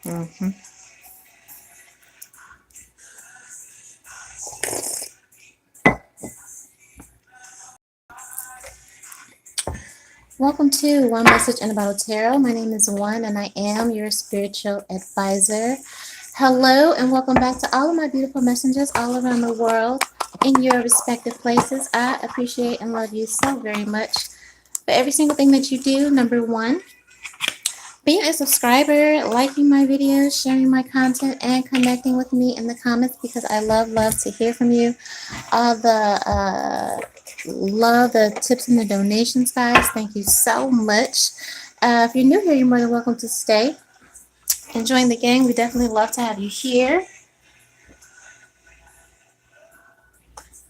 Mm-hmm. Welcome to One Message in a Bottle Tarot. My name is One, and I am your spiritual advisor. Hello, and welcome back to all of my beautiful messengers all around the world in your respective places. I appreciate and love you so very much for every single thing that you do. Number one, being a subscriber, liking my videos, sharing my content, and connecting with me in the comments because I love to hear from you. All the love the tips and the donations, guys. Thank you so much. If you're new here, you're more than welcome to stay and join the gang. We definitely love to have you here.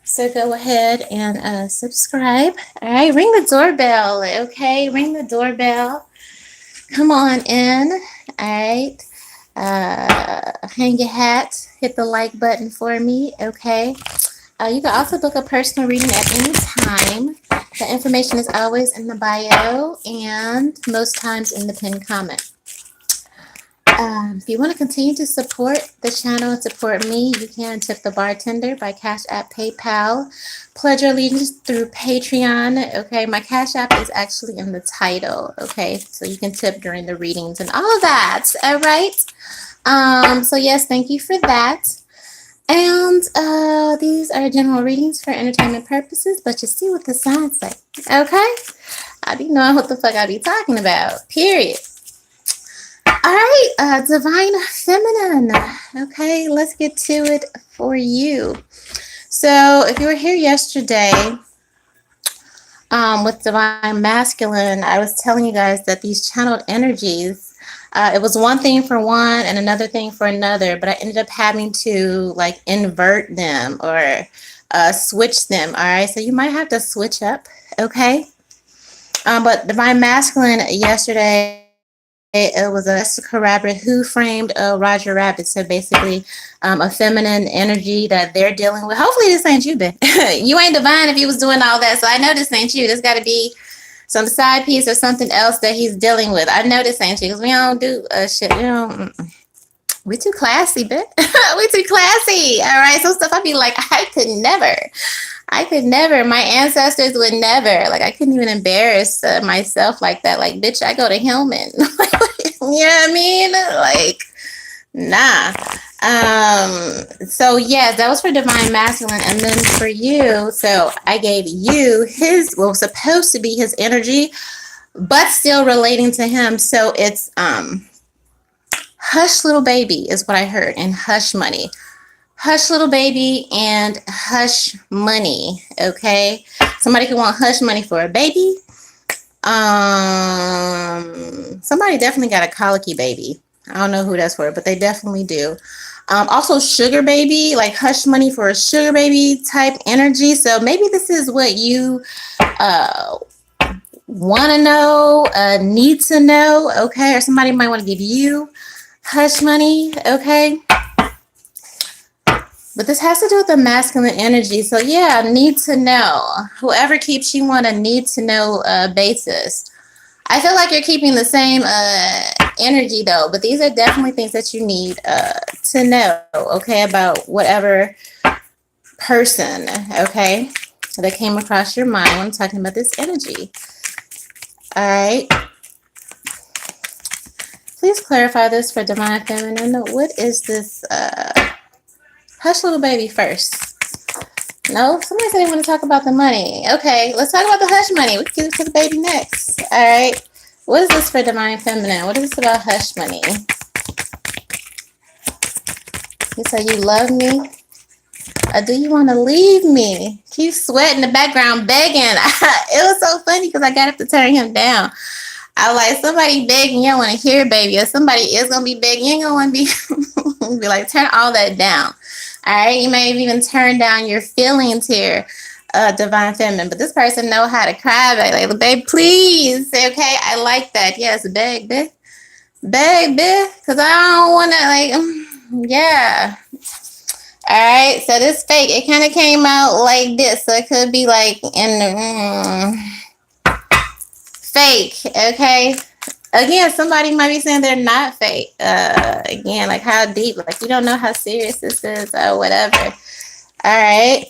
So go ahead and subscribe. All right, ring the doorbell. Okay, ring the doorbell. Come on in. All right. Hang your hat. Hit the like button for me. Okay. You can also book a personal reading at any time. The information is always in the bio and most times in the pinned comment. If you want to continue to support the channel and support me, you can tip the bartender by Cash App, PayPal, pledge your allegiance through Patreon. Okay, my Cash App is actually in the title. Okay, so you can tip during the readings and all of that. All right. So yes, thank you for that. And these are general readings for entertainment purposes, but you see what the signs say. Okay, I be knowing what the fuck I be talking about. Period. All right, Divine Feminine. Okay, let's get to it for you. So, if you were here yesterday with Divine Masculine, I was telling you guys that these channeled energies, it was one thing for one and another thing for another, but I ended up having to like invert them or switch them. All right, so you might have to switch up. Okay, but Divine Masculine yesterday. It was a Jessica Rabbit who framed Roger Rabbit. So basically, a feminine energy that they're dealing with. Hopefully, this ain't you, Ben. You ain't divine if you was doing all that. So I know this ain't you. There's got to be some side piece or something else that he's dealing with. I know this ain't you because we don't do shit. We don't. We too classy, Ben. We too classy. All right. Some stuff I'd be like, I could never. My ancestors would never. Like, I couldn't even embarrass myself like that. Like, bitch, I go to Hillman. You know what I mean? Like, nah. So, yes, that was for Divine Masculine. And then for you, so I gave you his, well, supposed to be his energy, but still relating to him. So it's Hush Little Baby is what I heard, and Hush Money. Hush Little Baby and Hush Money. Okay, somebody can want hush money for a baby. Somebody definitely got a colicky baby. I don't know who that's for, but they definitely do. Also sugar baby, like hush money for a sugar baby type energy. So maybe this is what you want to know, need to know. Okay, or somebody might want to give you hush money. Okay. But this has to do with the masculine energy. So yeah, need to know. Whoever keeps you on a need to know basis. I feel like you're keeping the same energy though. But these are definitely things that you need to know. Okay, about whatever person. Okay, that came across your mind when I'm talking about this energy. All right. Please clarify this for Divine Feminine. What is this? Hush Little Baby first. No, somebody said they want to talk about the money. Okay, let's talk about the hush money. We can get to the baby next. All right. What is this for Divine Feminine? What is this about hush money? You say you love me? Or do you want to leave me? Keep sweating in the background begging. It was so funny because I got up to turn him down. I was like, somebody begging, you don't want to hear, baby. Or somebody is going to be begging, you ain't going to want to be like, turn all that down. All right, you may have even turned down your feelings here, Divine Feminine. But this person know how to cry, like, babe, please. Okay, I like that. Yes, beg, because I don't want to, like, yeah. All right, so this fake, it kind of came out like this. So it could be like in the fake, okay? Again, somebody might be saying they're not fake. Again, like how deep, like you don't know how serious this is or whatever. All right.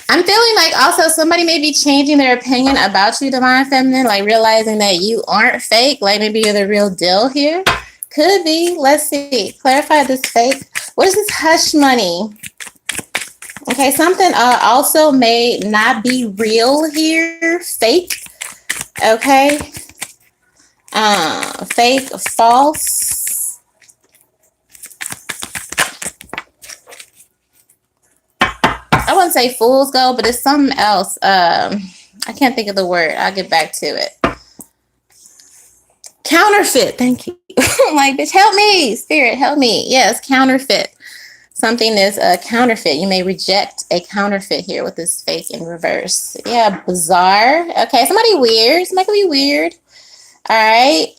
I'm feeling like also somebody may be changing their opinion about you, Divine Feminine, like realizing that you aren't fake, like maybe you're the real deal here. Could be. Let's see. Clarify this fake. What is this hush money? Okay, something also may not be real here. Fake. Okay. Fake, false. I wouldn't say fool's gold, but it's something else. I can't think of the word. I'll get back to it. Counterfeit. Thank you. Like, bitch, help me. Spirit, help me. Yes, counterfeit. Something is a counterfeit. You may reject a counterfeit here with this fake in reverse. Yeah, bizarre. Okay, somebody weird. Somebody could be weird. All right.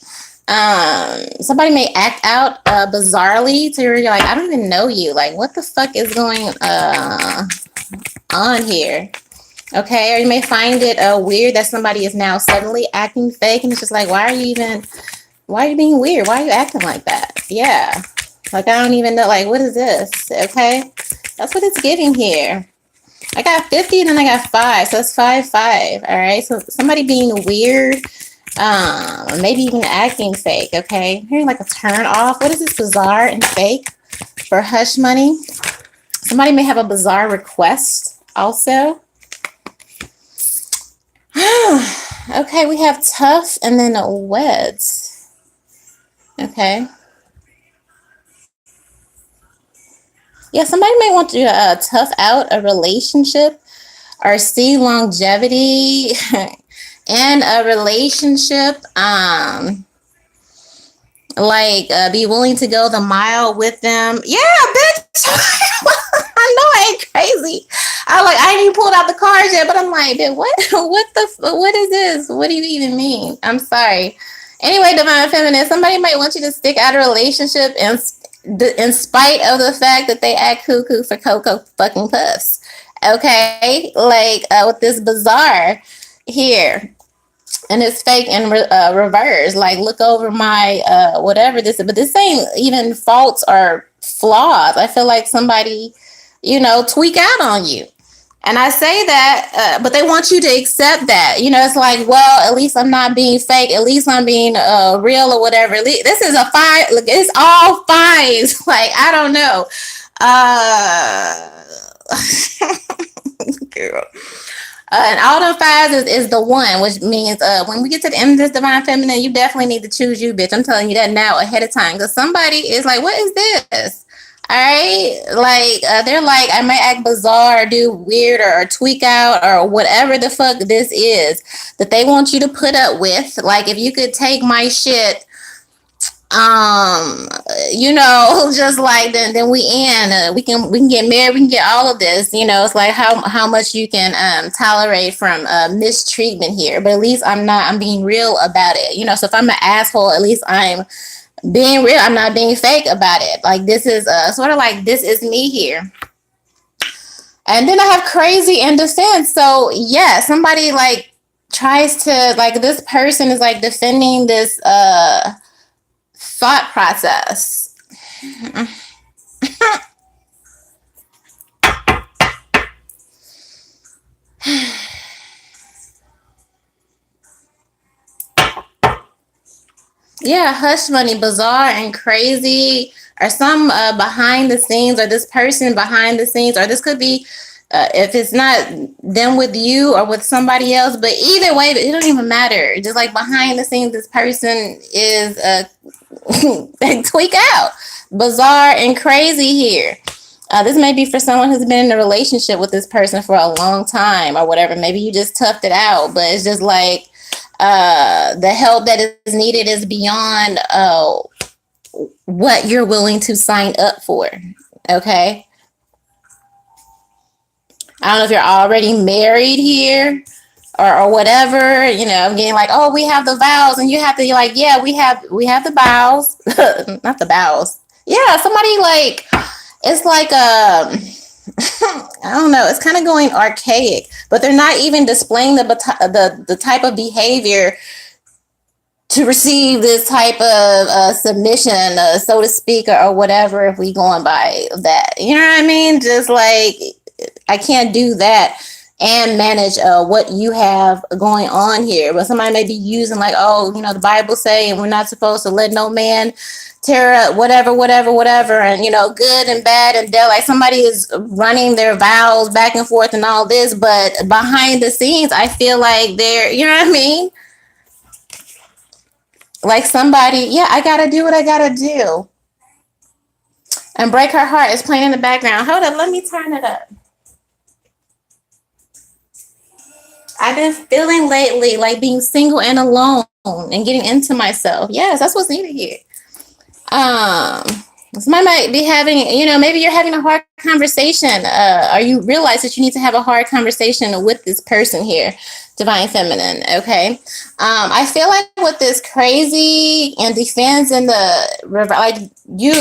Somebody may act out bizarrely to where you're like, I don't even know you. Like, what the fuck is going on here? Okay, or you may find it weird that somebody is now suddenly acting fake, and it's just like, why are you being weird? Why are you acting like that? Yeah, like I don't even know. Like, what is this? Okay, that's what it's giving here. I got 50 and then I got 5, so it's 5, 5. All right, so somebody being weird, maybe even acting fake. Okay, here's like a turn off. What is this bizarre and fake for hush money? Somebody may have a bizarre request also. Okay, we have tough and then weds. Okay. Yeah, somebody may want to tough out a relationship or see longevity in a relationship. Be willing to go the mile with them. Yeah, bitch. I know I ain't crazy. I ain't even pulled out the cards yet, but I'm like, what is this? What do you even mean? I'm sorry. Anyway, Divine Feminine, somebody might want you to stick out a relationship in spite of the fact that they act cuckoo for Cocoa fucking Puffs. Okay, with this bizarre here. And it's fake and reverse. Like, look over my whatever this is, but this ain't even faults or flaws. I feel like somebody, tweak out on you. And I say that, but they want you to accept that. It's like, well, at least I'm not being fake. At least I'm being real or whatever. This is a 5. Look, it's all 5s. Like, I don't know. Girl. And all them 5s is the 1, which means when we get to the end of this Divine Feminine, you definitely need to choose you, bitch. I'm telling you that now ahead of time, because somebody is like, what is this? All right, they're like, I might act bizarre, or do weird, or tweak out, or whatever the fuck this is that they want you to put up with. Like, if you could take my shit, just like then we in. We can get married. We can get all of this. It's like how much you can tolerate from mistreatment here. But at least I'm being real about it. So if I'm an asshole, at least I'm being real. I'm not being fake about it. Like, this is sort of like, this is me here. And then I have crazy in defense. So yeah, somebody like tries to, like, this person is like defending this thought process. Yeah, hush money, bizarre and crazy, or some behind the scenes, or this person behind the scenes, or this could be if it's not them with you or with somebody else, but either way, it don't even matter. Just like behind the scenes, this person is tweak out, bizarre and crazy here. This may be for someone who's been in a relationship with this person for a long time or whatever. Maybe you just toughed it out, but it's just like the help that is needed is beyond what you're willing to sign up for. Okay. I don't know if you're already married here or whatever, I'm getting like, oh, we have the vows, and you have to be like, yeah, we have the vows. Not the vows. Yeah, somebody like, it's like I don't know, it's kind of going archaic, but they're not even displaying the type of behavior to receive this type of submission, so to speak, or whatever, if we going by that. You know what I mean? Just like, I can't do that and manage what you have going on here. But somebody may be using like, oh, the Bible say, and we're not supposed to let no man tear up whatever, whatever, whatever, and good and bad and dead. Like somebody is running their vows back and forth and all this, but behind the scenes, I feel like they're, you know what I mean? Like somebody, yeah, I gotta do what I gotta do. And Break Her Heart is playing in the background. Hold up, let me turn it up. I've been feeling lately like being single and alone and getting into myself. Yes, that's what's needed here. Um, Somebody might be having, maybe you're having a hard conversation, or you realize that you need to have a hard conversation with this person here, Divine Feminine. Okay. I feel like with this crazy and defense and like you,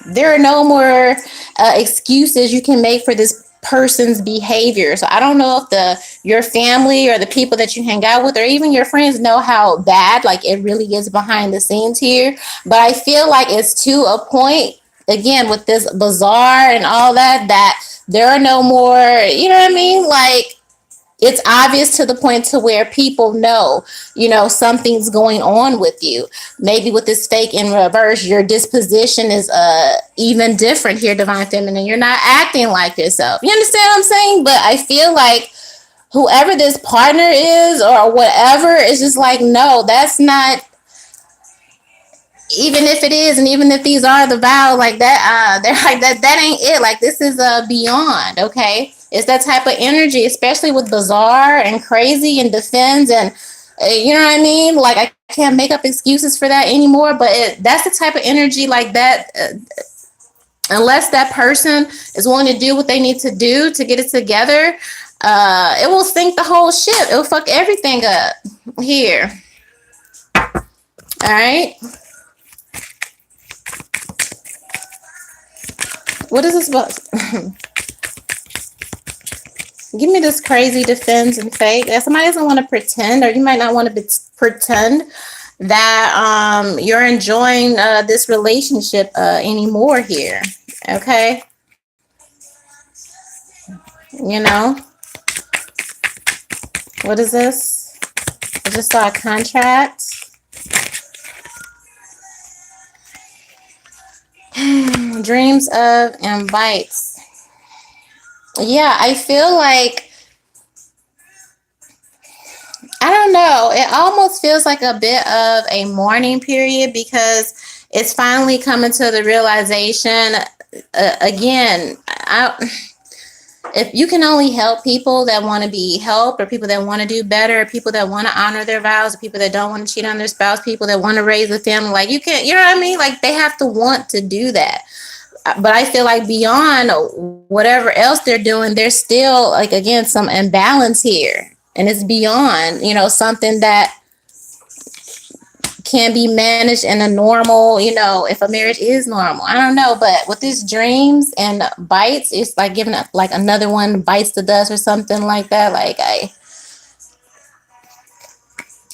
there are no more excuses you can make for this person's behavior. So I don't know if your family or the people that you hang out with or even your friends know how bad like it really is behind the scenes here. But I feel like it's to a point, again, with this bazaar and all that there are no more, you know what I mean? Like, it's obvious to the point to where people know, something's going on with you. Maybe with this fake in reverse, your disposition is even different here, Divine Feminine. You're not acting like yourself. You understand what I'm saying? But I feel like whoever this partner is or whatever is just like, no, that's not, even if it is, and even if these are the vows like that, they're like that ain't it. Like, this is beyond. Okay, it's that type of energy, especially with bizarre and crazy and defense, and you know what I mean. Like, I can't make up excuses for that anymore, but that's the type of energy like that. Unless that person is willing to do what they need to do to get it together, it will sink the whole ship. It will fuck everything up here. All right. What is this about? Give me this crazy defense and fake. If somebody doesn't want to pretend, or you might not want to pretend that you're enjoying this relationship anymore here. Okay. What is this? I just saw a contract. Dreams of and bites. Yeah, I feel like, I don't know, it almost feels like a bit of a mourning period because it's finally coming to the realization, again, if you can only help people that want to be helped, or people that want to do better, or people that want to honor their vows, or people that don't want to cheat on their spouse, people that want to raise a family, like, you can't, you know what I mean? Like, they have to want to do that. But I feel like beyond whatever else they're doing, there's still, like, again, some imbalance here. And it's beyond, something that can be managed in a normal, if a marriage is normal. I don't know. But with these dreams and bites, it's like giving up, like another one bites the dust or something like that. Like,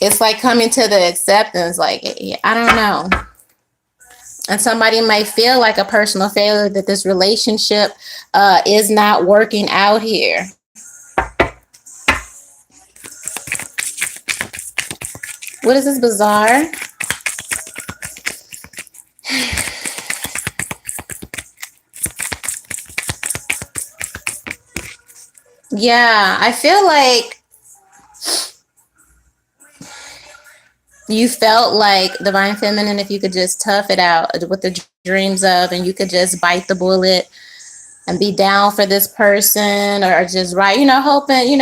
it's like coming to the acceptance. Like, I don't know. And somebody might feel like a personal failure that this relationship is not working out here. What is this bizarre? Yeah, I feel like you felt like, Divine Feminine, if you could just tough it out with the dreams of, and you could just bite the bullet and be down for this person, or just hoping,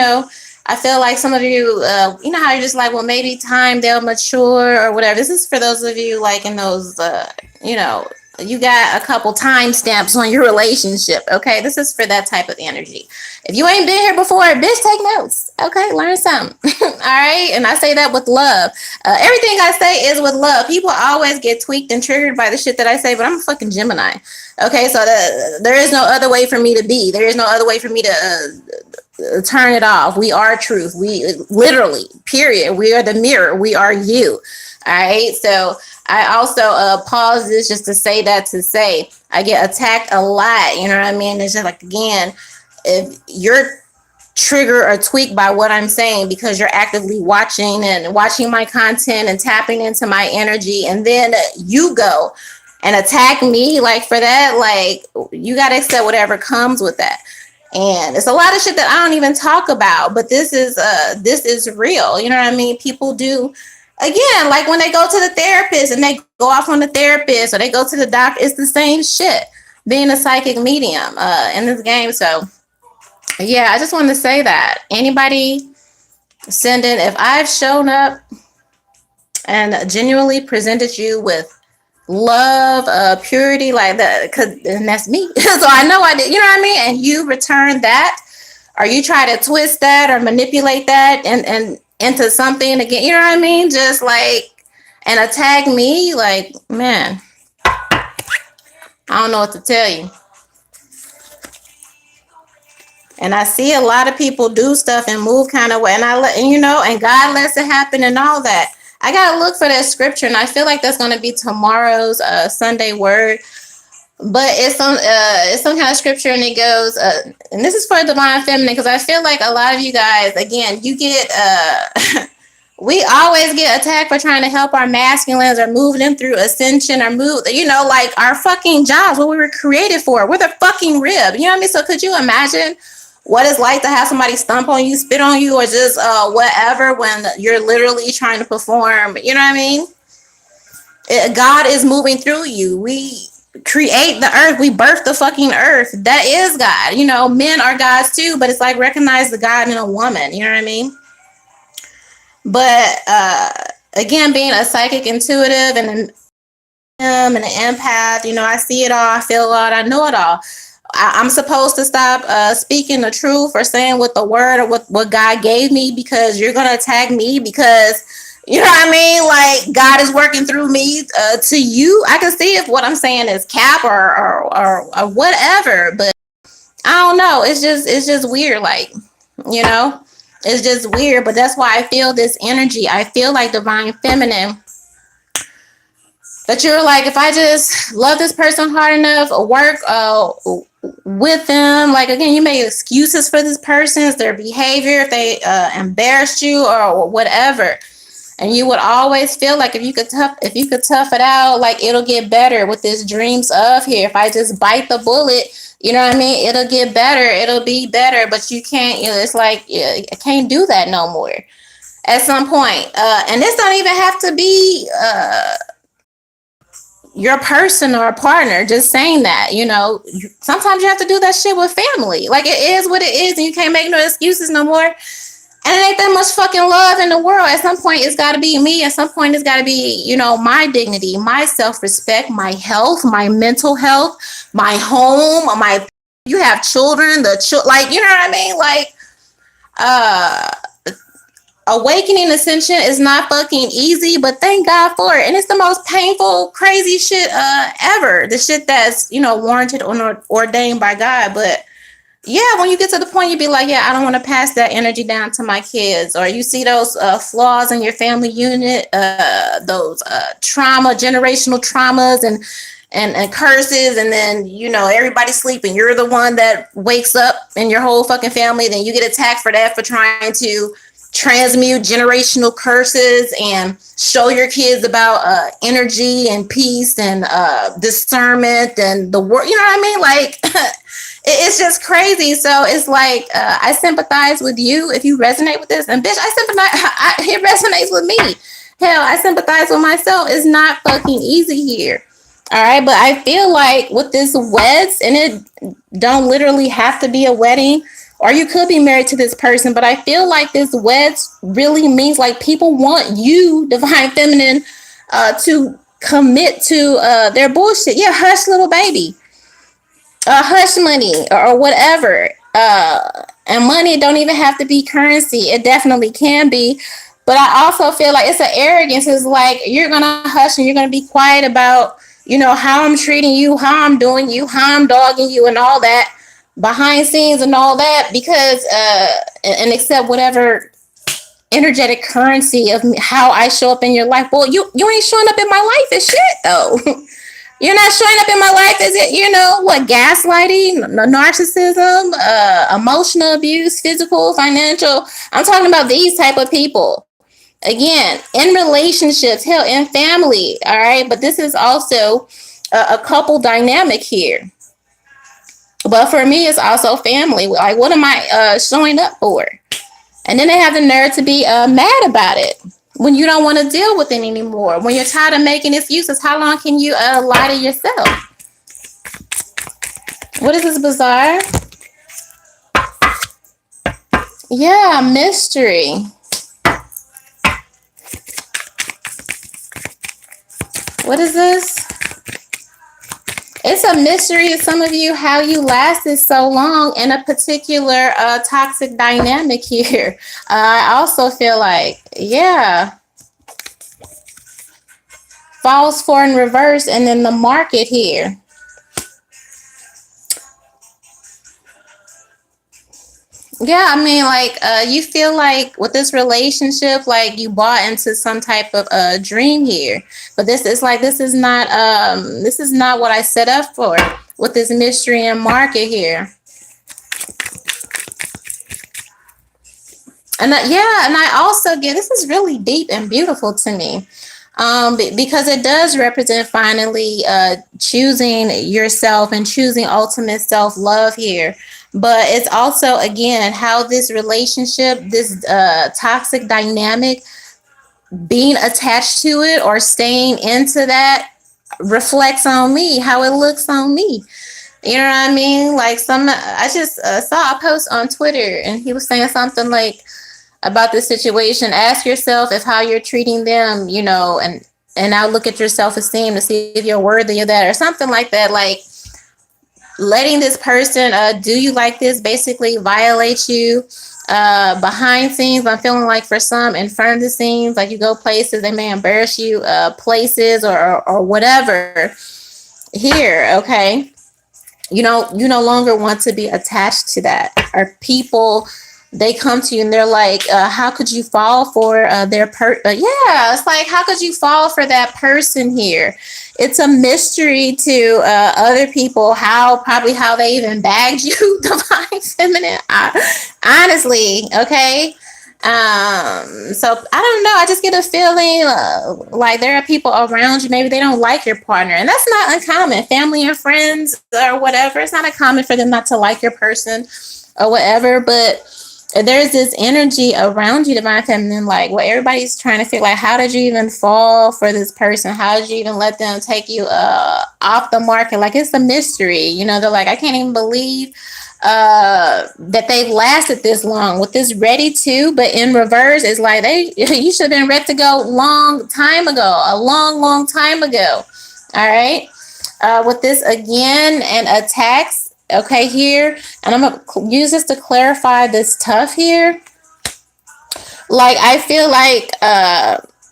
I feel like some of you, how you're just like, well, maybe time they'll mature or whatever. This is for those of you like in those, you got a couple timestamps on your relationship. Okay, this is for that type of energy. If you ain't been here before, bitch, take notes. Okay, learn something. All right, and I say that with love. Everything I say is with love. People always get tweaked and triggered by the shit that I say, but I'm a fucking Gemini. Okay, so there is no other way for me to be. There is no other way for me to turn it off. We are truth. We literally, period. We are the mirror. We are you. All right. So I also pause this just to say that to say I get attacked a lot. You know what I mean? It's just like, again, if you're triggered or tweaked by what I'm saying because you're actively watching my content and tapping into my energy, and then you go and attack me like for that, like you got to accept whatever comes with that. And it's a lot of shit that I don't even talk about, but this is real. You know what I mean? People do, again, like when they go to the therapist and they go off on the therapist or they go to the doctor, it's the same shit being a psychic medium in this game. So yeah, I just wanted to say that. Anybody send in, if I've shown up and genuinely presented you with love, purity, like that, cause and that's me. So I know I did, you know what I mean? And you return that, or you try to twist that or manipulate that and into something again, you know what I mean? Just like, and attack me, like, man, I don't know what to tell you. And I see a lot of people do stuff and move kind of way, and and God lets it happen and all that. I gotta look for that scripture, and I feel like that's gonna be tomorrow's Sunday word. But it's some kind of scripture, and it goes, and this is for divine feminine, because I feel like a lot of you guys, again, you get we always get attacked for trying to help our masculines or move them through ascension or move, like our fucking jobs, what we were created for. We're the fucking rib. You know what I mean? So could you imagine what it's like to have somebody stomp on you, spit on you, or just whatever when you're literally trying to perform? You know what I mean? God is moving through you. We create the earth. We birth the fucking earth. That is God. Men are gods too, but it's like recognize the God in a woman. You know what I mean? But again, being a psychic intuitive and an empath, I see it all, I feel it all, I know it all. I'm supposed to stop speaking the truth or saying what the word or what God gave me because you're going to attack me because, you know what I mean? Like God is working through me to you. I can see if what I'm saying is cap or whatever, but I don't know. It's just weird. Like, it's just weird, but that's why I feel this energy. I feel like divine feminine. But you're like, if I just love this person hard enough, or work with them, like again, you make excuses for this person's their behavior, if they embarrassed you or whatever, and you would always feel like if you could tough it out, like it'll get better with this dreams of here. If I just bite the bullet, you know what I mean? It'll get better. It'll be better, but you can't. It's like I can't do that no more. At some point, and this don't even have to be your person or a partner. Just saying that, sometimes you have to do that shit with family. Like it is what it is, and you can't make no excuses no more. And it ain't that much fucking love in the world. At some point, it's got to be me. At some point, it's got to be, my dignity, my self-respect, my health, my mental health, my home, you have children, like, you know what I mean? Like, awakening ascension is not fucking easy, but thank God for it. And it's the most painful, crazy shit ever. The shit that's, warranted or ordained by God. But yeah, when you get to the point, you be like, yeah, I don't want to pass that energy down to my kids. Or you see those flaws in your family unit, those generational traumas and curses, and then everybody's sleeping. You're the one that wakes up in your whole fucking family. Then you get attacked for that, for trying to transmute generational curses and show your kids about energy and peace and discernment and the word. You know what I mean? Like it's just crazy. So it's like I sympathize with you if you resonate with this, and bitch, it resonates with me. Hell, I sympathize with myself. It's not fucking easy here. All right, but I feel like with this weds, and it don't literally have to be a wedding, or you could be married to this person, but I feel like this weds really means like people want you, divine feminine, to commit to their bullshit. Yeah, hush little baby, hush money, or whatever. And money don't even have to be currency. It definitely can be. But I also feel like it's an arrogance. It's like you're gonna hush and you're gonna be quiet about, how I'm treating you, how I'm doing you, how I'm dogging you, and all that behind scenes and all that, because and accept whatever energetic currency of how I show up in your life. Well, you ain't showing up in my life as shit though. You're not showing up in my life as it, what, gaslighting, narcissism, emotional abuse, physical, financial. I'm talking about these type of people. Again, in relationships, hell, in family, all right? But this is also a couple dynamic here. But for me, it's also family. Like, what am I showing up for? And then they have the nerve to be mad about it when you don't want to deal with it anymore. When you're tired of making excuses, how long can you lie to yourself? What is this, bizarre? Yeah, mystery. What is this? It's a mystery to some of you how you lasted so long in a particular toxic dynamic here. I also feel like, yeah, falls for in reverse, and then the market here. Yeah, I mean, like, you feel like with this relationship, like you bought into some type of dream here, but this is not what I set up for with this mystery and market here. And yeah, and I also get, this is really deep and beautiful to me, because it does represent finally choosing yourself and choosing ultimate self love here. But it's also, again, how this relationship, this toxic dynamic, being attached to it or staying into that reflects on me, how it looks on me. You know what I mean? Like, I just saw a post on Twitter, and he was saying something like, about this situation, ask yourself if how you're treating them, and now look at your self-esteem to see if you're worthy of that, or something like that. Like, letting this person do you like this basically violate you behind scenes. I'm feeling like for some, in front of the scenes, like you go places, they may embarrass you places, or whatever here. Okay, you no longer want to be attached to that, or people, they come to you and they're like, how could you fall for yeah, it's like, how could you fall for that person here? It's a mystery to other people probably how they even bagged you, divine feminine. Honestly, okay. So I don't know. I just get a feeling like there are people around you. Maybe they don't like your partner, and that's not uncommon. Family and friends or whatever. It's not uncommon for them not to like your person or whatever. But there's this energy around you, divine feminine, like what everybody's trying to figure, like, how did you even fall for this person? How did you even let them take you off the market? Like, it's a mystery. They're like, I can't even believe that they've lasted this long with this ready to, but in reverse, it's like you should have been ready to go long time ago, a long time ago. All right. With this again and attacks. Okay, here, and I'm gonna use this to clarify this tough here. Like, I feel like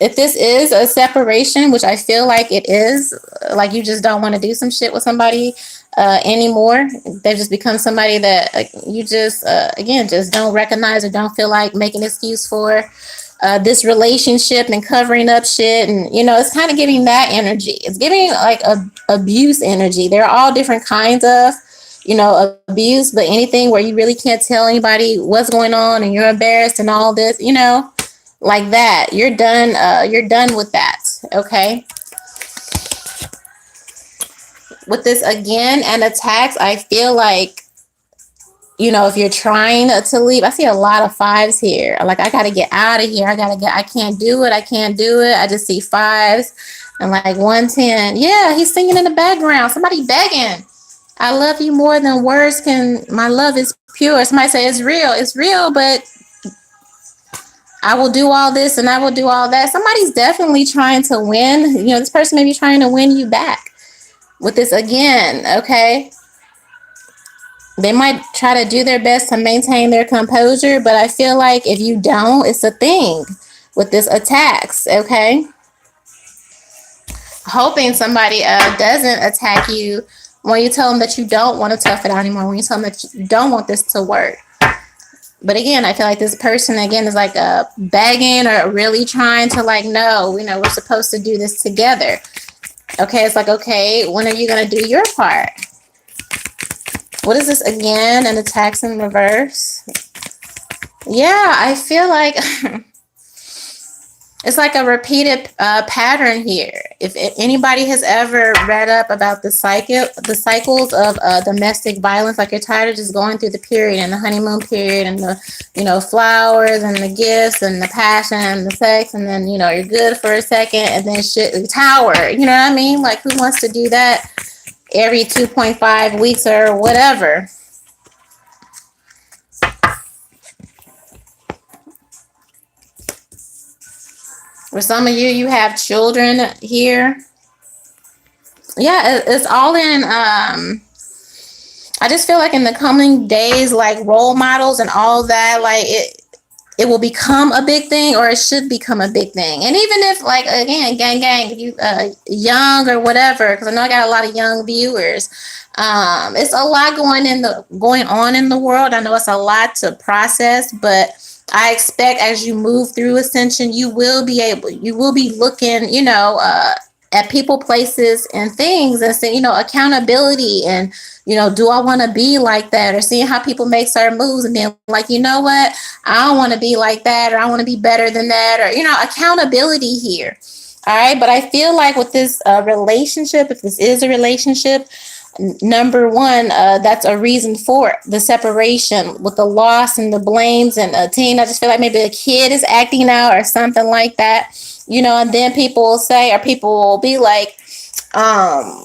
if this is a separation, which I feel like it is, like you just don't want to do some shit with somebody anymore. They've just become somebody that you just again just don't recognize or don't feel like making an excuse for this relationship and covering up shit. And it's kind of giving that energy. It's giving like abuse energy. There are all different kinds of abuse, but anything where you really can't tell anybody what's going on and you're embarrassed and all this, like that, you're done with that. Okay, with this again and attacks, I feel like, if you're trying to leave, I see a lot of fives here. Like, I gotta get out of here. I can't do it. I just see fives and like 110. Yeah, he's singing in the background. Somebody begging. I love you more than words can. My love is pure. Somebody say it's real. It's real, but I will do all this and I will do all that. Somebody's definitely trying to win. You know, this person may be trying to win you back with this again, okay? They might try to do their best to maintain their composure, but I feel like if you don't, it's a thing with this attacks, okay? Hoping somebody doesn't attack you when you tell them that you don't want to tough it out anymore, when you tell them that you don't want this to work. But again, I feel like this person, again, is like begging or really trying to like, no, you know, we're supposed to do this together. Okay, it's like, okay, when are you going to do your part? What is this again? An attacks in reverse? Yeah, I feel like it's like a repeated pattern here. If anybody has ever read up about the cycles of domestic violence, like you're tired of just going through the period and the honeymoon period and the, you know, flowers and the gifts and the passion and the sex, and then, you know, you're good for a second and then shit, tower, you know what I mean? Like, who wants to do that every 2.5 weeks or whatever? For some of you, you have children here. Yeah, it's all in. I just feel like in the coming days, like role models and all that, like it will become a big thing, or it should become a big thing. And even if, like, again, gang, if you young or whatever, because I know I got a lot of young viewers. It's a lot going on in the world. I know it's a lot to process, but I expect as you move through ascension, you will be looking, you know, at people, places, and things, and saying, you know, accountability, and, you know, do I want to be like that? Or seeing how people make certain moves and being like, you know what, I don't want to be like that, or I want to be better than that, or, you know, accountability here. All right. But I feel like with this relationship, if this is a relationship, number one, that's a reason for the separation with the loss and the blames and a teen. I just feel like maybe a kid is acting out or something like that, you know, and then people will say, or people will be like,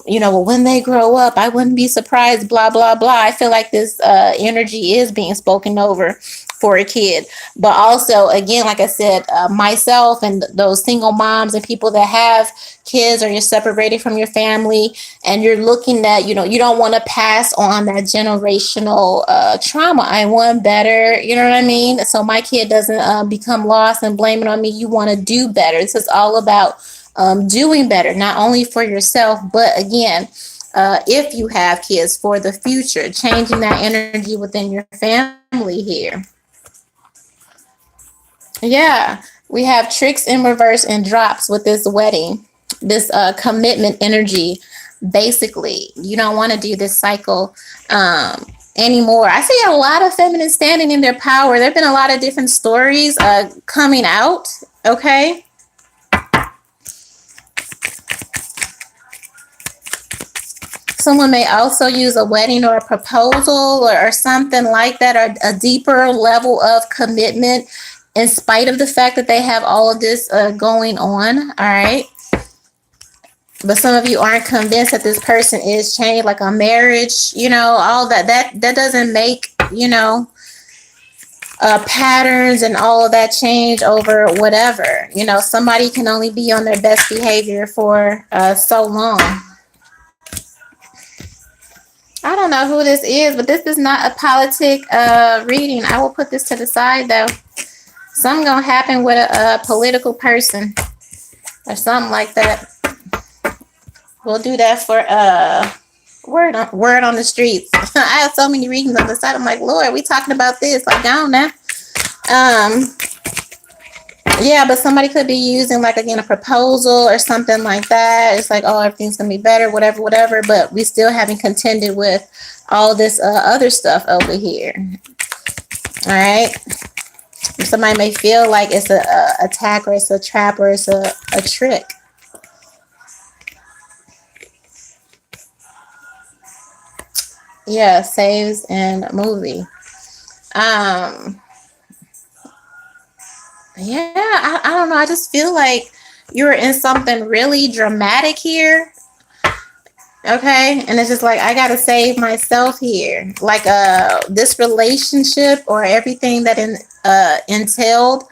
you know, well, when they grow up, I wouldn't be surprised, blah, blah, blah. I feel like this energy is being spoken over for a kid. But also, again, like I said, myself and those single moms and people that have kids, or you're separated from your family and you're looking at, you know, you don't want to pass on that generational trauma. I want better, you know what I mean? So my kid doesn't become lost and blame it on me. You want to do better. This is all about doing better, not only for yourself, but again, if you have kids, for the future, changing that energy within your family here. Yeah, we have tricks in reverse and drops with this wedding, this commitment energy. Basically, you don't want to do this cycle anymore. I see a lot of feminine standing in their power. There have been a lot of different stories coming out. Okay. Someone may also use a wedding or a proposal or something like that, or a deeper level of commitment in spite of the fact that they have all of this going on. All right. But some of you aren't convinced that this person is changed, like a marriage, you know, all that doesn't make, you know, patterns and all of that change over whatever. You know, somebody can only be on their best behavior for so long. I don't know who this is, but this is not a politic reading. I will put this to the side, though. Something gonna happen with a political person or something like that. We'll do that for word on the streets. I have so many readings on the side. I'm like, Lord, we talking about this? Like, I don't know. Yeah, but somebody could be using, like, again, a proposal or something like that. It's like, oh, everything's gonna be better, whatever. But we still haven't contended with all this other stuff over here. All right. Somebody may feel like it's a attack, or it's a trap, or it's a trick. Yeah, saves and movie. Yeah, I don't know. I just feel like you're in something really dramatic here. Okay, and it's just like, I gotta save myself here. Like this relationship or everything that entailed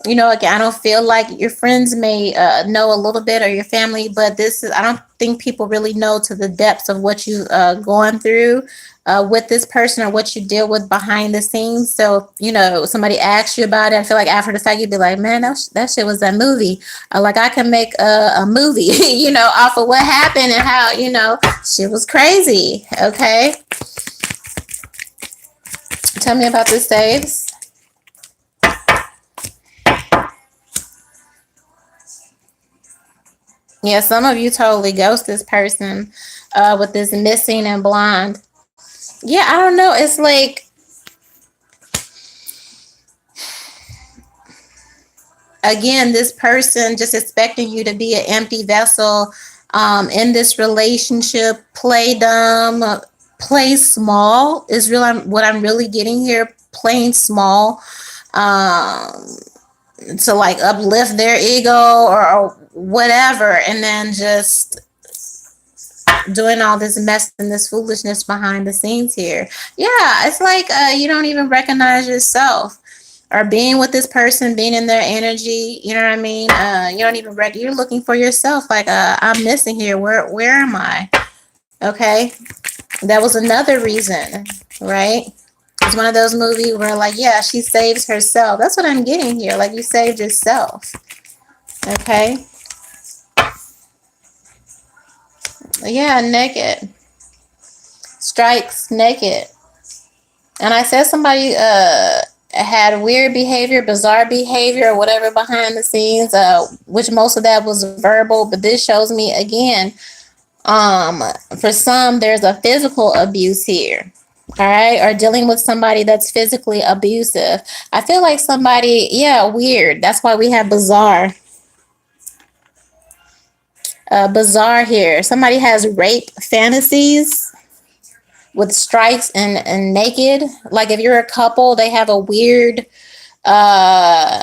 Again, I don't feel like your friends may know a little bit, or your family, but I don't think people really know to the depths of what you going through with this person, or what you deal with behind the scenes. So, somebody asks you about it, I feel like after the fact, you'd be like, man, that shit was that movie. Like, I can make a movie, off of what happened and how, shit was crazy. Okay. Tell me about the saves. Yeah, some of you totally ghost this person with this missing and blonde. Yeah, I don't know. It's like, again, this person just expecting you to be an empty vessel in this relationship. Play dumb, play small is what I'm really getting here. Playing small um, to like uplift their ego, or whatever, and then just doing all this mess and this foolishness behind the scenes here. Yeah, it's like you don't even recognize yourself, or being with this person, being in their energy. You know what I mean? You don't even you're looking for yourself. Like, I'm missing here. Where am I? Okay, that was another reason, right? It's one of those movies where, like, yeah, she saves herself. That's what I'm getting here. Like, you saved yourself. Okay. Yeah, naked. Strikes naked. And I said somebody had weird behavior, bizarre behavior, or whatever behind the scenes, which most of that was verbal. But this shows me again, um, for some, there's a physical abuse here. All right, or dealing with somebody that's physically abusive. I feel like somebody, yeah, weird. That's why we have bizarre. Bizarre here. Somebody has rape fantasies with strikes and naked. Like, if you're a couple, they have a weird uh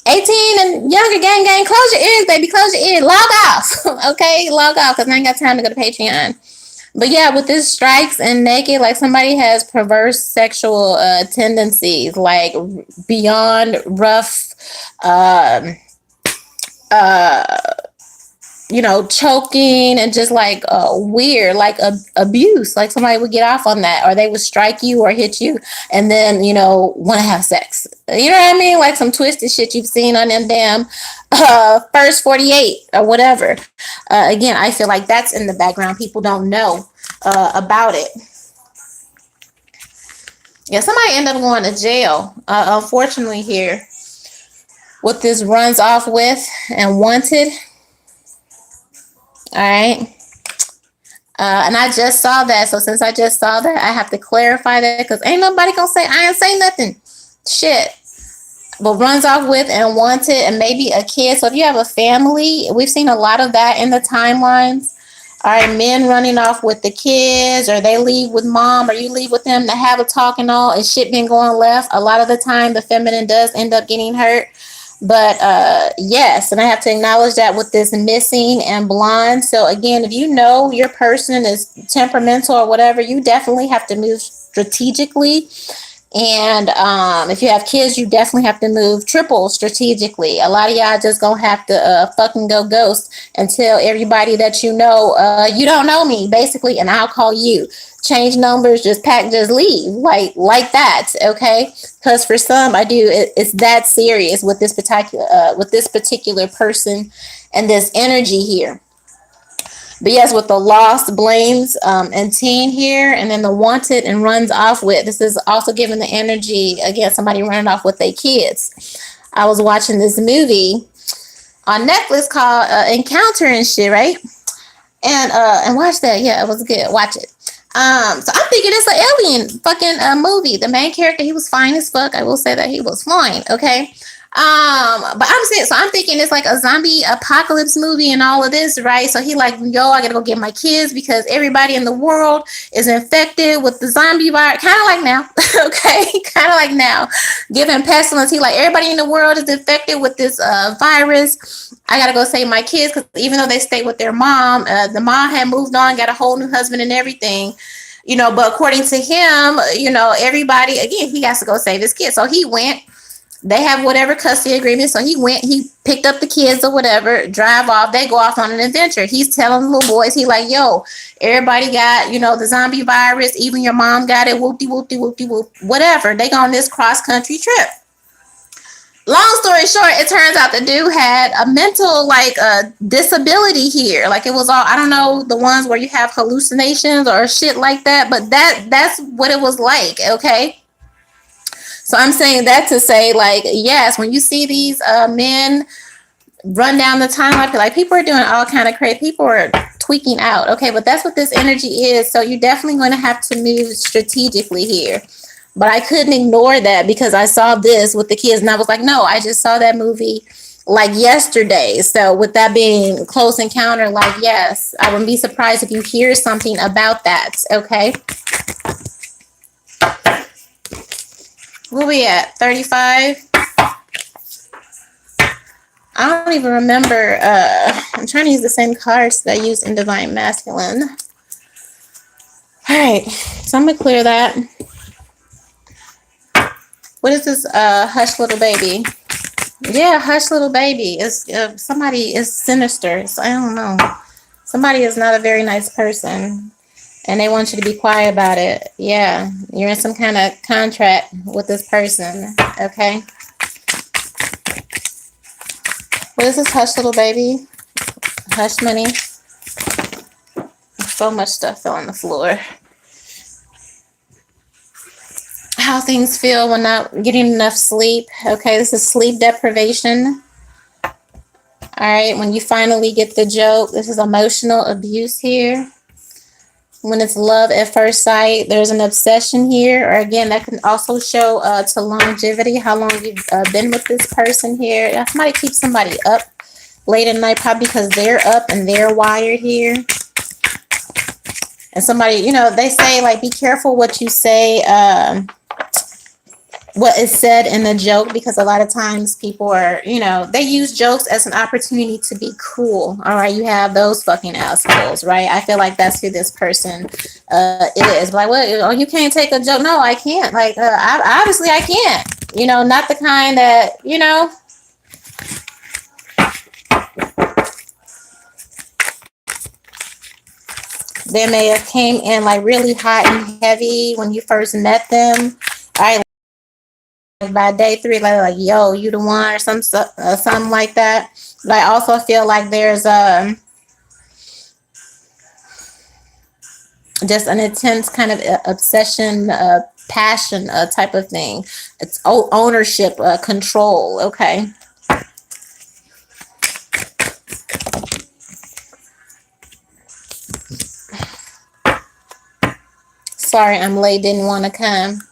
18 and younger, gang, close your ears, baby, close your ears, log off. Okay, log off, because I ain't got time to go to Patreon. But yeah, with this strikes and naked, like, somebody has perverse sexual tendencies, like beyond rough, um uh choking, and just like weird, like abuse. Like, somebody would get off on that, or they would strike you or hit you, and then want to have sex. You know what I mean? Like some twisted shit you've seen on them damn first 48 or whatever. Again, I feel like that's in the background. People don't know about it. Yeah, somebody ended up going to jail. Unfortunately, here, what this runs off with and wanted. All right. And I just saw that. So since I just saw that, I have to clarify that, because ain't nobody gonna say I ain't say nothing. Shit. But runs off with and wanted, and maybe a kid. So if you have a family, we've seen a lot of that in the timelines. All right, men running off with the kids, or they leave with mom, or you leave with them to have a talk and all, and shit been going left. A lot of the time, the feminine does end up getting hurt. But yes, and I have to acknowledge that with this missing and blonde. So again, if you know your person is temperamental or whatever, you definitely have to move strategically. And if you have kids, you definitely have to move triple strategically. A lot of y'all just gonna have to fucking go ghost and tell everybody that you don't know me, basically, and I'll call you. Change numbers, just pack, just leave, like that, okay? Because for some, it's that serious with this particular person and this energy here. But yes, with the lost, blames, and teen here, and then the wanted and runs off with. This is also giving the energy, again, somebody running off with their kids. I was watching this movie on Netflix called Encounter and shit, right? And watch that. Yeah, it was good. Watch it. So I'm thinking it's an alien fucking movie. The main character, he was fine as fuck. I will say that he was fine. Okay. But I'm thinking it's like a zombie apocalypse movie and all of this, right? So he like, yo, I gotta go get my kids because everybody in the world is infected with the zombie virus. Kind of like now, okay? Kind of like now, given pestilence. He like, everybody in the world is infected with this virus. I gotta go save my kids, because even though they stay with their mom, the mom had moved on, got a whole new husband and everything. But according to him, everybody, again, he has to go save his kids. So he went. They have whatever custody agreement. So he picked up the kids or whatever, drive off. They go off on an adventure. He's telling the little boys, he like, yo, everybody got, the zombie virus. Even your mom got it. Whoop de whoop de whoop de whoop. Whatever. They go on this cross country trip. Long story short, it turns out the dude had a mental disability here. Like it was all, I don't know, the ones where you have hallucinations or shit like that, but that's what it was like. Okay. So I'm saying that to say, like, yes, when you see these men run down the timeline, like people are doing all kind of crazy, people are tweaking out. Okay, but that's what this energy is. So you're definitely going to have to move strategically here. But I couldn't ignore that because I saw this with the kids and I was like, no, I just saw that movie like yesterday. So with that being close encounter, like, yes, I wouldn't be surprised if you hear something about that. Okay. Where we at? 35? I don't even remember. I'm trying to use the same cards that I used in Divine Masculine. All right. So I'm going to clear that. What is this? Hush Little Baby. Yeah, Hush Little Baby. It's, somebody is sinister. So I don't know. Somebody is not a very nice person. And they want you to be quiet about it. Yeah. You're in some kind of contract with this person. Okay. What is this Hush Little Baby? Hush Money. So much stuff fell on the floor. How things feel when not getting enough sleep. Okay, this is sleep deprivation. All right, when you finally get the joke, this is emotional abuse here. When it's love at first sight, there's an obsession here. Or again, that can also show to longevity, how long you've been with this person here. Somebody keeps somebody up late at night, probably because they're up and they're wired here. And somebody, they say, like, be careful what you say, what is said in the joke, because a lot of times people are, they use jokes as an opportunity to be cruel. All right, you have those fucking assholes, right? I feel like that's who this person is. Like, well, oh, you can't take a joke. No, I can't. Like, obviously I can't. Not the kind that, they may have came in like really hot and heavy when you first met them. I by day 3, like yo, you the one, or something like that. But I also feel like there's just an intense kind of obsession, passion, type of thing. It's ownership, control. Okay. Sorry, I'm late. Didn't want to come.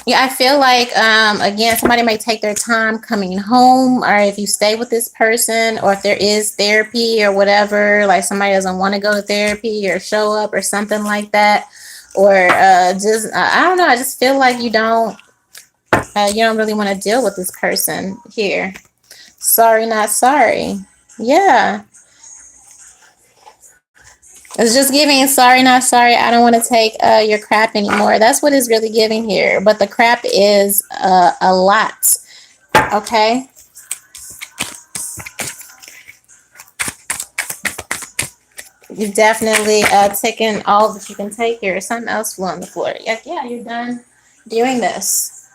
Yeah, I feel like, again, somebody may take their time coming home, or if you stay with this person, or if there is therapy or whatever, like somebody doesn't want to go to therapy or show up or something like that, or I don't know. I just feel like you don't really want to deal with this person here. Sorry, not sorry. Yeah. It's just giving sorry, not sorry. I don't want to take your crap anymore. That's what it's really giving here. But the crap is a lot. Okay. You've definitely taken all that you can take here. Something else flew on the floor. Yeah, you're done doing this.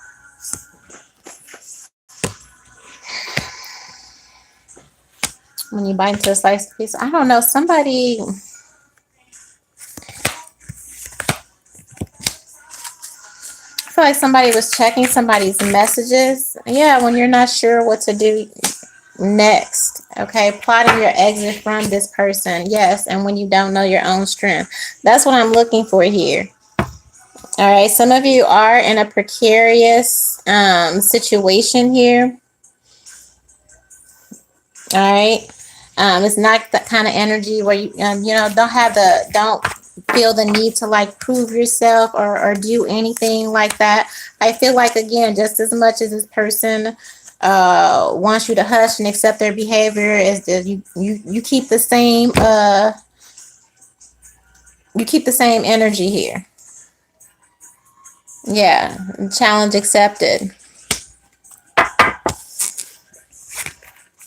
When you bite into a slice of piece, I don't know, somebody... I feel like somebody was checking somebody's messages. Yeah, when you're not sure what to do next. Okay, plotting your exit from this person. Yes, and when you don't know your own strength. That's what I'm looking for here. All right, some of you are in a precarious situation here. All right. It's not that kind of energy where you don't feel the need to like prove yourself or do anything like that. I feel like, again, just as much as this person wants you to hush and accept their behavior, is that you keep the same energy here. Yeah, challenge accepted.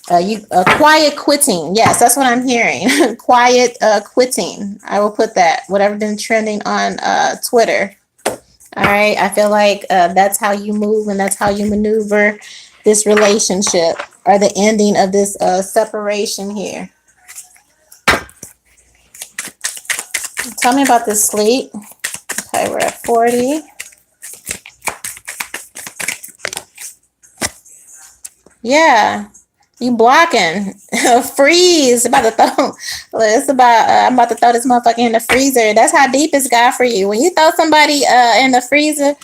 You quiet quitting. Yes, that's what I'm hearing. Quiet quitting. I will put that. Whatever been trending on Twitter. All right. I feel like that's how you move and that's how you maneuver this relationship or the ending of this separation here. Tell me about this sleep. Okay, we're at 40. Yeah. You blocking. Freeze. About to throw. It's about. I'm about to throw this motherfucker in the freezer. That's how deep it's got for you. When you throw somebody in the freezer,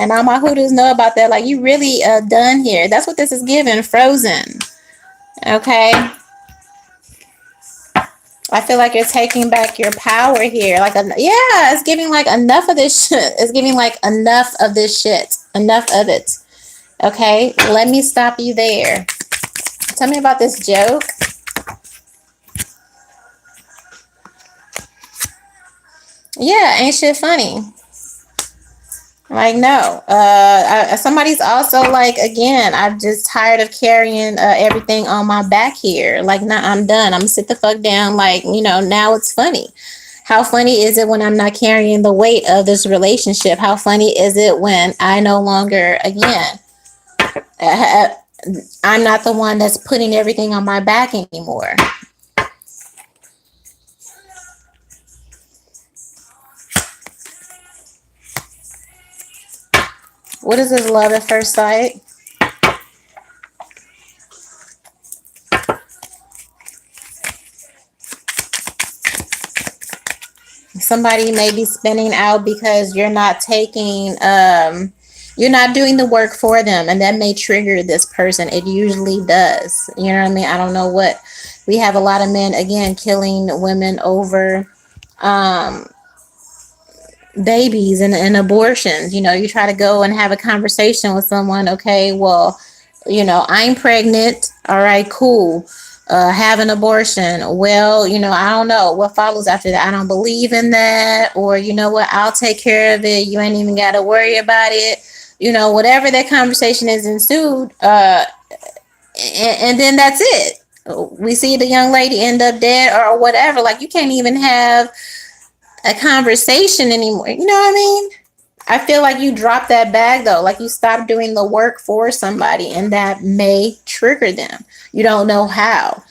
and all my hoodoos know about that. Like you really done here. That's what this is giving. Frozen. Okay. I feel like you're taking back your power here. Like, yeah, it's giving like enough of this shit. It's giving like enough of this shit. Enough of it. Okay. Let me stop you there. Tell me about this joke. Yeah, ain't shit funny. Like no, somebody's also like again. I'm just tired of carrying everything on my back here. Like, nah, I'm done. I'm gonna sit the fuck down. Like, now it's funny. How funny is it when I'm not carrying the weight of this relationship? How funny is it when I no longer again? Uh, I'm not the one that's putting everything on my back anymore. What is this love at first sight? Somebody may be spinning out because you're not doing the work for them, and that may trigger this person. It usually does. You know what I mean? I don't know what. We have a lot of men again killing women over um babies and abortions. You try to go and have a conversation with someone. Okay, well, I'm pregnant. All right, cool. Have an abortion. Well, I don't know what follows after that. I don't believe in that. Or, you know what, I'll take care of it. You ain't even got to worry about it. Whatever that conversation is ensued. And then that's it. We see the young lady end up dead or whatever. Like, you can't even have a conversation anymore. You know what I mean? I feel like you drop that bag though, like you stop doing the work for somebody, and that may trigger them. You don't know how.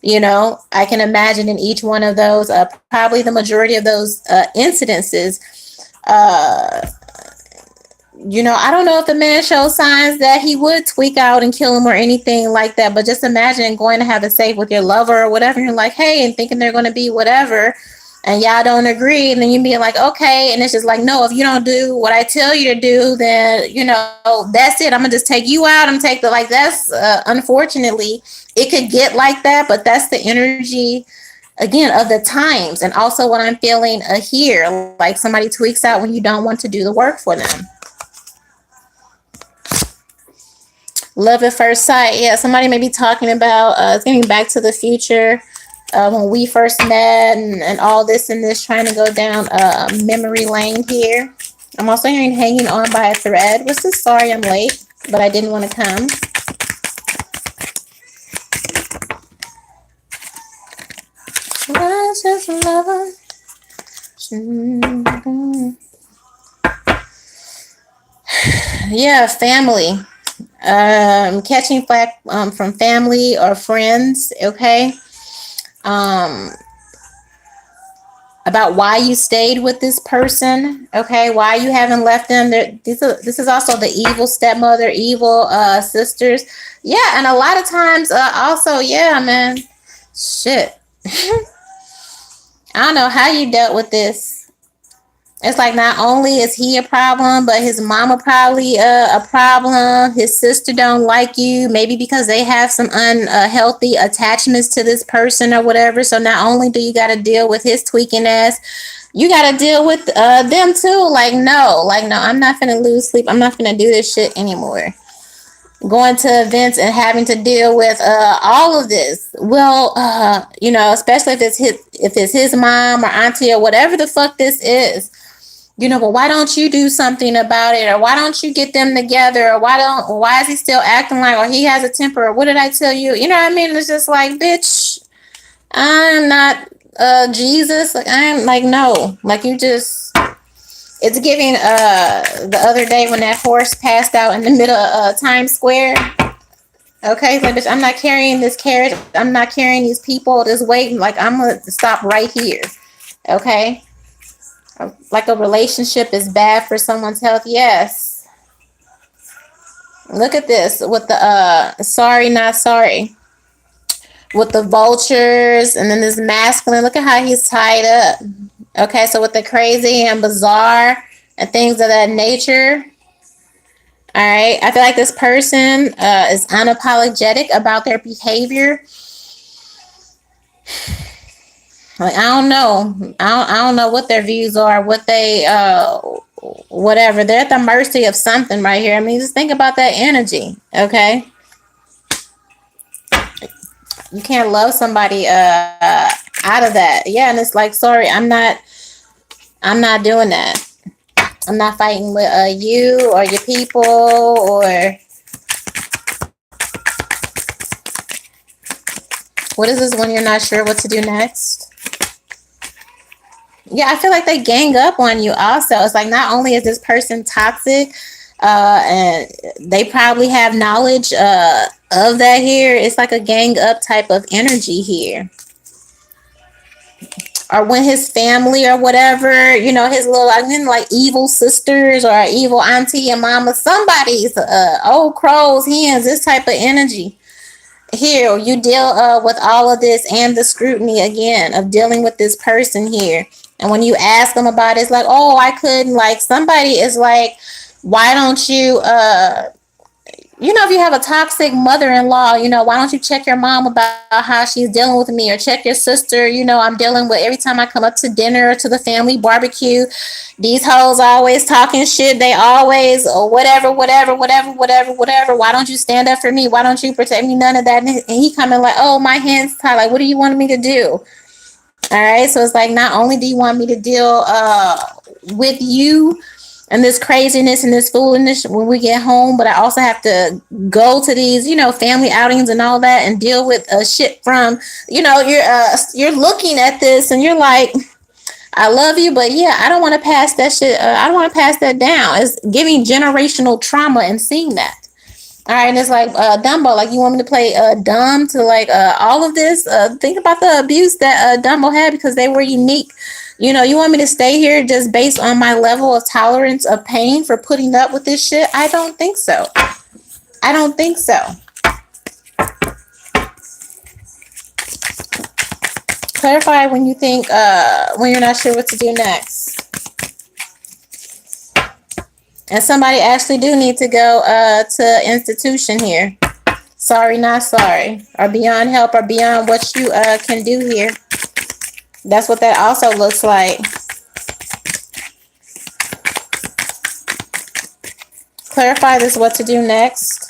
I can imagine in each one of those, probably the majority of those incidences, uh, I don't know if the man shows signs that he would tweak out and kill him or anything like that, but just imagine going to have a safe with your lover or whatever. And you're like, hey, and thinking they're going to be whatever, and y'all don't agree. And then you being like, okay. And it's just like, no, if you don't do what I tell you to do, then, that's it. I'm going to just take you out. I'm take the, like, that's unfortunately, it could get like that, but that's the energy again of the times. And also what I'm feeling here, like somebody tweaks out when you don't want to do the work for them. Love at first sight. Yeah, somebody may be talking about getting back to the future when we first met and all this and this, trying to go down memory lane here. I'm also hearing hanging on by a thread. What's this? Sorry I'm late, but I didn't want to come. I just love her. Yeah, family. Catching flack from family or friends. Okay. Um, about why you stayed with this person. Okay, why you haven't left them. This is also the evil stepmother, evil sisters. Yeah, and a lot of times also, yeah, man, shit. I don't know how you dealt with this. It's like not only is he a problem, but his mama probably a problem. His sister don't like you, maybe because they have some unhealthy attachments to this person or whatever. So not only do you got to deal with his tweaking ass, you got to deal with them too. Like no, I'm not gonna lose sleep. I'm not gonna do this shit anymore. Going to events and having to deal with all of this. Well, especially if it's his mom or auntie or whatever the fuck this is. But why don't you do something about it? Or why don't you get them together? Or why is he still acting like, or he has a temper? Or what did I tell you? You know what I mean? It's just like, bitch, I'm not Jesus. Like, I'm like, no. Like, you just, it's giving the other day when that horse passed out in the middle of Times Square. Okay, so bitch, I'm not carrying this carriage. I'm not carrying these people this weight. Like, I'm gonna stop right here. Okay, like a relationship is bad for someone's health. Yes. Look at this with the sorry not sorry, with the vultures, and then this masculine. Look at how he's tied up. Okay, so with the crazy and bizarre and things of that nature. All right, I feel like this person is unapologetic about their behavior. Like, I don't know. I don't know what their views are, what they whatever. They're at the mercy of something right here. I mean, just think about that energy, okay? You can't love somebody out of that. Yeah, and it's like, sorry, I'm not doing that. I'm not fighting with you or your people or what is this when you're not sure what to do next? Yeah, I feel like they gang up on you also. It's like not only is this person toxic, and they probably have knowledge of that here. It's like a gang up type of energy here. Or when his family or whatever, his little like evil sisters or evil auntie and mama, somebody's old crows, hens, this type of energy. Here, you deal with all of this and the scrutiny again of dealing with this person here. And when you ask them about it, it's like, oh, I couldn't. Like, somebody is like, why don't you if you have a toxic mother-in-law, why don't you check your mom about how she's dealing with me, or check your sister, I'm dealing with every time I come up to dinner or to the family barbecue. These hoes always talking shit. They always, or whatever. Why don't you stand up for me? Why don't you protect me? None of that. And he coming like, oh, my hands tied. Like, what do you want me to do? All right. So it's like, not only do you want me to deal with you and this craziness and this foolishness when we get home, but I also have to go to these, family outings and all that and deal with shit from, you're looking at this and you're like, I love you, but yeah, I don't want to pass that shit. I don't want to pass that down. It's giving generational trauma and seeing that. All right, and it's like Dumbo. Like, you want me to play dumb to like all of this? Think about the abuse that Dumbo had because they were unique. You want me to stay here just based on my level of tolerance of pain for putting up with this shit? I don't think so. I don't think so. Clarify when you think when you're not sure what to do next. And somebody actually do need to go to institution here. Sorry, not sorry. Or beyond help or beyond what you can do here. That's what that also looks like. Clarify this, what to do next.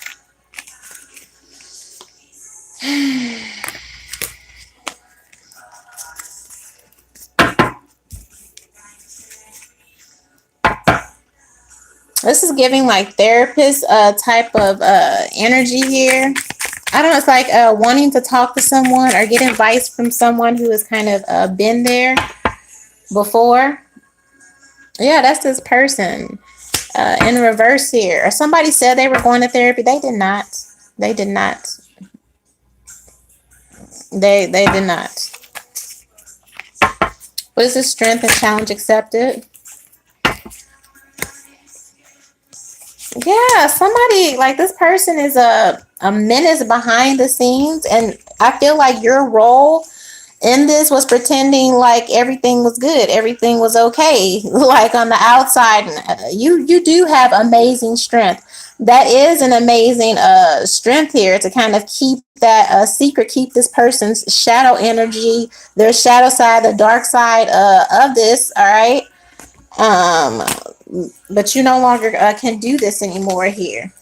This is giving like therapist type of energy here. I don't know, it's like wanting to talk to someone or get advice from someone who has kind of been there before. Yeah, that's this person in reverse here. Or somebody said they were going to therapy. They did not. They did not. They did not. What is this? Strength and challenge accepted? Yeah, somebody like this person is a menace behind the scenes, and I feel like your role in this was pretending like everything was good, everything was okay, like on the outside. You do have amazing strength. That is an amazing strength here to kind of keep that secret, keep this person's shadow energy, their shadow side, the dark side of this. All right. Um, but you no longer can do this anymore here.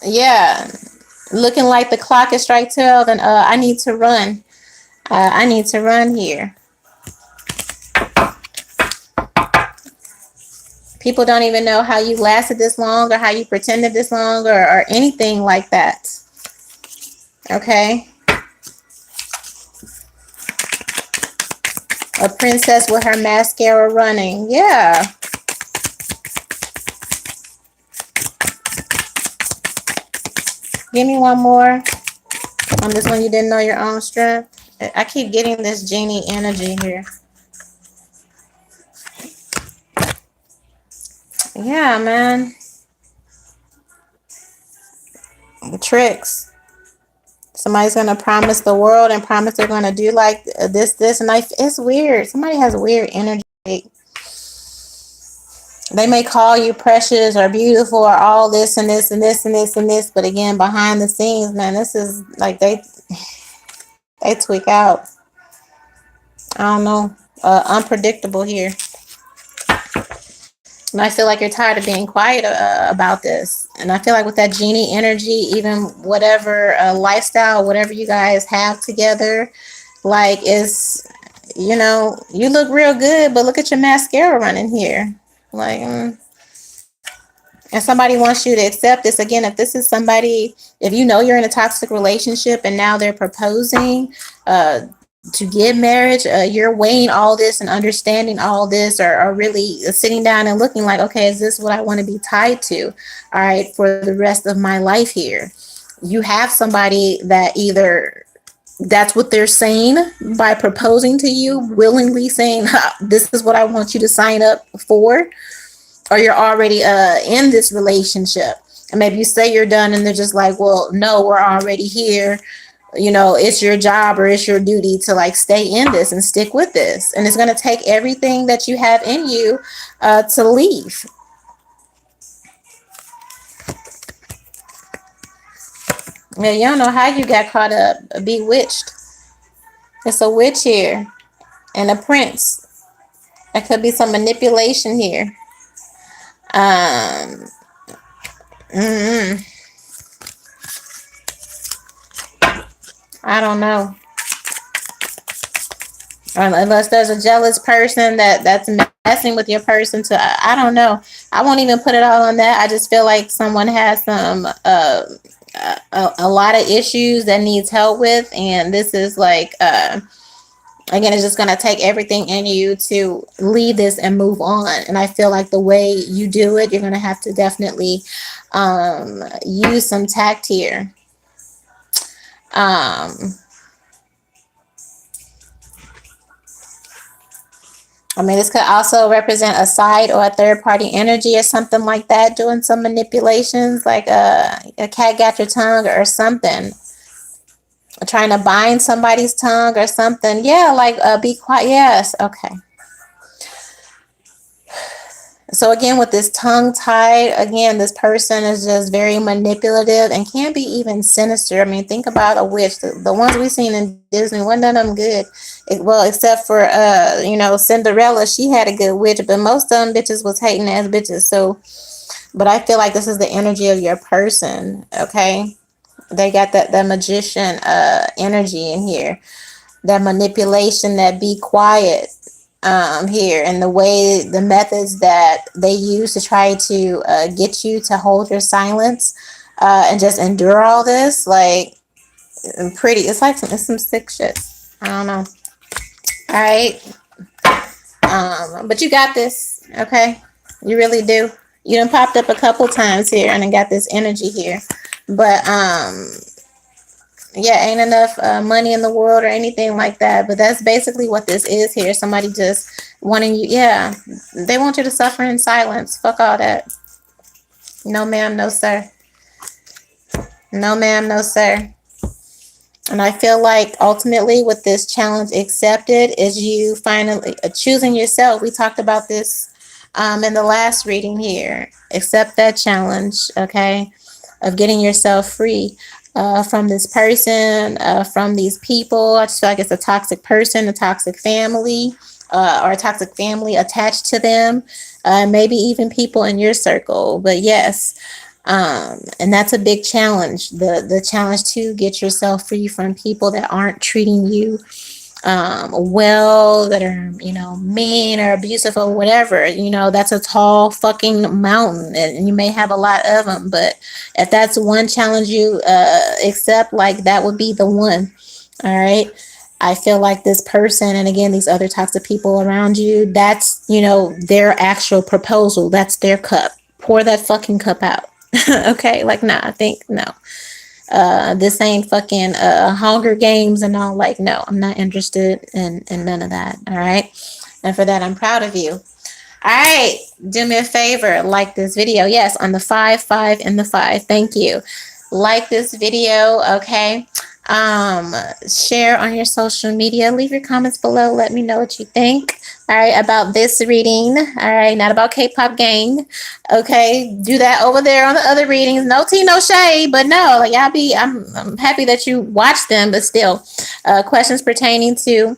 Yeah, looking like the clock is strike 12 and I need to run. I need to run here. People don't even know how you lasted this long or how you pretended this long or anything like that. Okay. A princess with her mascara running. Yeah. Give me one more. On this one, you didn't know your own strength. I keep getting this genie energy here. Yeah, man. The tricks. Somebody's going to promise the world and promise they're going to do like this. And it's weird. Somebody has weird energy. They may call you precious or beautiful or all this and this and this and this and this. But again, behind the scenes, man, this is like they tweak out. I don't know. Unpredictable here. And I feel like you're tired of being quiet about this. And I feel like with that genie energy, even whatever lifestyle, whatever you guys have together, like you look real good, but look at your mascara running here. Like, and somebody wants you to accept this. Again, if this is somebody, if you know you're in a toxic relationship and now they're proposing, to get marriage, you're weighing all this and understanding all this, or really sitting down and looking like, okay, is this what I want to be tied to, all right, for the rest of my life here? You have somebody that either that's what they're saying by proposing to you, willingly saying, this is what I want you to sign up for, or you're already in this relationship. And maybe you say you're done and they're just like, well, no, we're already here. It's your job or it's your duty to like stay in this and stick with this. And it's going to take everything that you have in you to leave. Yeah, you don't know how you got caught up, bewitched. It's a witch here and a prince. There could be some manipulation here. I don't know. Unless there's a jealous person that's messing with your person to, I don't know. I won't even put it all on that. I just feel like someone has some a lot of issues that needs help with, and this is like again, it's just going to take everything in you to leave this and move on. And I feel like the way you do it, you're going to have to definitely use some tact here. This could also represent a side or a third party energy or something like that, doing some manipulations, like a cat got your tongue or something. Trying to bind somebody's tongue or something. Yeah, like be quiet. Yes, okay. So again, with this tongue tied, again, this person is just very manipulative and can be even sinister. Think about a witch. The ones we've seen in Disney, one of them good. Well, except for Cinderella, she had a good witch, but most of them bitches was hating ass bitches. So, but I feel like this is the energy of your person. Okay, they got that magician energy in here, that manipulation, that be quiet. Here, and the methods that they use to try to get you to hold your silence and just endure all this, like it's like some sick shit. I don't know. All right, but you got this. Okay, you really do. You done popped up a couple times here and I got this energy here, but yeah, ain't enough money in the world or anything like that. But that's basically what this is here. Somebody just wanting you. Yeah, they want you to suffer in silence. Fuck all that. No, ma'am. No, sir. No, ma'am. No, sir. And I feel like ultimately with this challenge accepted is you finally choosing yourself. We talked about this in the last reading here. Accept that challenge, okay, of getting yourself free. From this person, from these people. I just feel like it's a toxic person, a toxic family, or a toxic family attached to them, maybe even people in your circle. But yes, and that's a big challenge. The challenge to get yourself free from people that aren't treating you well, that are, you know, mean or abusive or whatever, you know, that's a tall fucking mountain, and you may have a lot of them, but if that's one challenge you accept, like, that would be the one. All right. I feel like this person, and again, these other toxic people around you, that's, you know, their actual proposal. That's their cup. Pour that fucking cup out. Okay. Like, nah, I think, no. This ain't fucking Hunger Games and all. Like, no, I'm not interested in none of that. All right. And for that, I'm proud of you. All right, do me a favor, like this video. Yes, on the 5, 5, and the 5. Thank you. Like this video, okay? Share on your social media. Leave your comments below. Let me know what you think. All right, about this reading. All right, not about K-pop gang. Okay, do that over there on the other readings. No tea, no shade, but no, like y'all be. I'm happy that you watched them, but still, questions pertaining to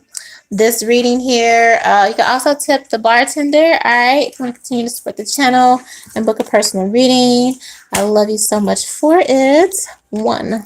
this reading here. You can also tip the bartender. All right, if you want to continue to support the channel and book a personal reading, I love you so much for it. 1.